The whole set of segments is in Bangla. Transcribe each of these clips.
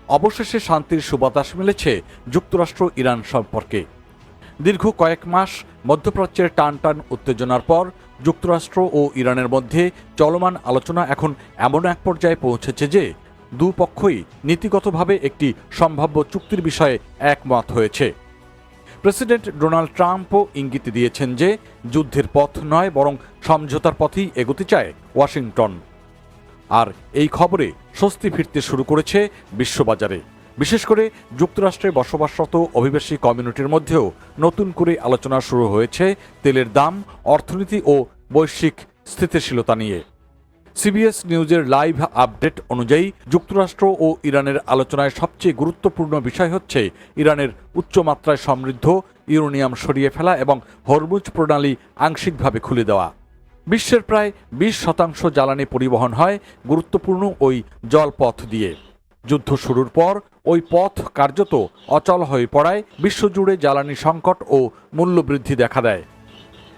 অবশেষে শান্তির সুবাতাস মিলেছে যুক্তরাষ্ট্র ইরান সম্পর্কে। দীর্ঘ কয়েক মাস মধ্যপ্রাচ্যের টান টান উত্তেজনার পর যুক্তরাষ্ট্র ও ইরানের মধ্যে চলমান আলোচনা এখন এমন এক পর্যায়ে পৌঁছেছে যে দুপক্ষই নীতিগতভাবে একটি সম্ভাব্য চুক্তির বিষয়ে একমত হয়েছে। প্রেসিডেন্ট ডোনাল্ড ট্রাম্পও ইঙ্গিত দিয়েছেন যে যুদ্ধের পথ নয় বরং সমঝোতার পথেই এগোতে চায় ওয়াশিংটন। আর এই খবরে স্বস্তি ফিরতে শুরু করেছে বিশ্ববাজারে। বিশেষ করে যুক্তরাষ্ট্রে বসবাসরত অভিবাসী কমিউনিটির মধ্যেও নতুন করে আলোচনা শুরু হয়েছে তেলের দাম, অর্থনীতি ও বৈশ্বিক স্থিতিশীলতা নিয়ে। সিবিএস নিউজের লাইভ আপডেট অনুযায়ী যুক্তরাষ্ট্র ও ইরানের আলোচনায় সবচেয়ে গুরুত্বপূর্ণ বিষয় হচ্ছে ইরানের উচ্চমাত্রায় সমৃদ্ধ ইউরেনিয়াম সরিয়ে ফেলা এবং হরমুজ প্রণালী আংশিকভাবে খুলে দেওয়া। বিশ্বের প্রায় 20% জ্বালানি পরিবহন হয় গুরুত্বপূর্ণ ওই জলপথ দিয়ে। যুদ্ধ শুরুর পর ওই পথ কার্যত অচল হয়ে পড়ায় বিশ্বজুড়ে জ্বালানি সংকট ও মূল্যবৃদ্ধি দেখা দেয়।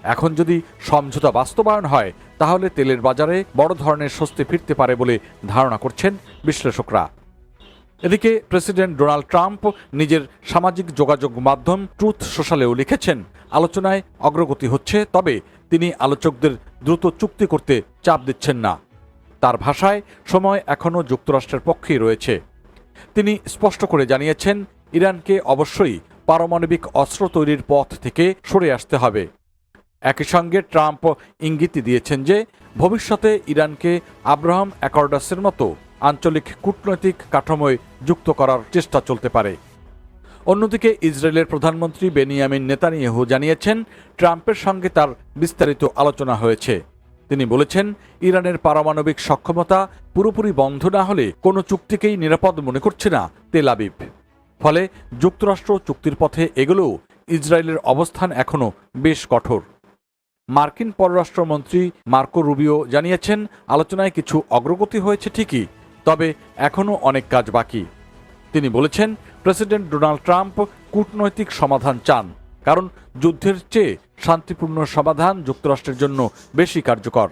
এখন যদি সমঝোতা বাস্তবায়ন হয় তাহলে তেলের বাজারে বড় ধরনের স্বস্তি ফিরতে পারে বলে ধারণা করছেন বিশ্লেষকরা। এদিকে প্রেসিডেন্ট ডোনাল্ড ট্রাম্প নিজের সামাজিক যোগাযোগ মাধ্যম ট্রুথ সোশ্যালেও লিখেছেন, আলোচনায় অগ্রগতি হচ্ছে, তবে তিনি আলোচকদের দ্রুত চুক্তি করতে চাপ দিচ্ছেন না। তার ভাষায় সময় এখনও যুক্তরাষ্ট্রের পক্ষেই রয়েছে। তিনি স্পষ্ট করে জানিয়েছেন, ইরানকে অবশ্যই পারমাণবিক অস্ত্র তৈরির পথ থেকে সরে আসতে হবে। একই সঙ্গে ট্রাম্প ইঙ্গিত দিয়েছেন যে ভবিষ্যতে ইরানকে আব্রাহাম অ্যাকর্ডসের মতো আঞ্চলিক কূটনৈতিক কাঠামোয় যুক্ত করার চেষ্টা চলতে পারে। অন্যদিকে ইসরায়েলের প্রধানমন্ত্রী বেনিয়ামিন নেতানিয়াহু জানিয়েছেন, ট্রাম্পের সঙ্গে তার বিস্তারিত আলোচনা হয়েছে। তিনি বলেছেন, ইরানের পারমাণবিক সক্ষমতা পুরোপুরি বন্ধ না হলে কোনো চুক্তিকেই নিরাপদ মনে করছে না তেল আবিব। ফলে যুক্তরাষ্ট্র চুক্তির পথে এগোলেও ইসরায়েলের অবস্থান এখনও বেশ কঠোর। মার্কিন পররাষ্ট্রমন্ত্রী মার্কো রুবিও জানিয়েছেন, আলোচনায় কিছু অগ্রগতি হয়েছে ঠিকই, তবে এখনও অনেক কাজ বাকি। তিনি বলেছেন, প্রেসিডেন্ট ডোনাল্ড ট্রাম্প কূটনৈতিক সমাধান চান, কারণ যুদ্ধের চেয়ে শান্তিপূর্ণ সমাধান যুক্তরাষ্ট্রের জন্য বেশি কার্যকর।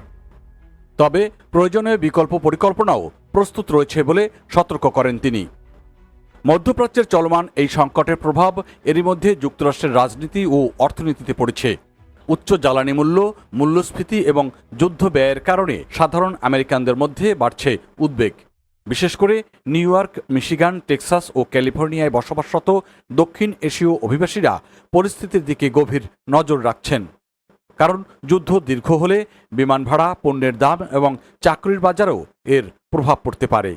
তবে প্রয়োজনে বিকল্প পরিকল্পনাও প্রস্তুত রয়েছে বলে সতর্ক করেন তিনি। মধ্যপ্রাচ্যের চলমান এই সংকটের প্রভাব এরই মধ্যে যুক্তরাষ্ট্রের রাজনীতি ও অর্থনীতিতে পড়েছে। উচ্চ জ্বালানি মূল্য, মূল্যস্ফীতি এবং যুদ্ধ ব্যয়ের কারণে সাধারণ আমেরিকানদের মধ্যে বাড়ছে উদ্বেগ। বিশেষ করে নিউ ইয়র্ক, মিশিগান, টেক্সাস ও ক্যালিফোর্নিয়ায় বসবাসরত দক্ষিণ এশীয় অভিবাসীরা পরিস্থিতির দিকে গভীর নজর রাখছেন। কারণ যুদ্ধ দীর্ঘ হলে বিমান ভাড়া, পণ্যের দাম এবং চাকরির বাজারেও এর প্রভাব পড়তে পারে।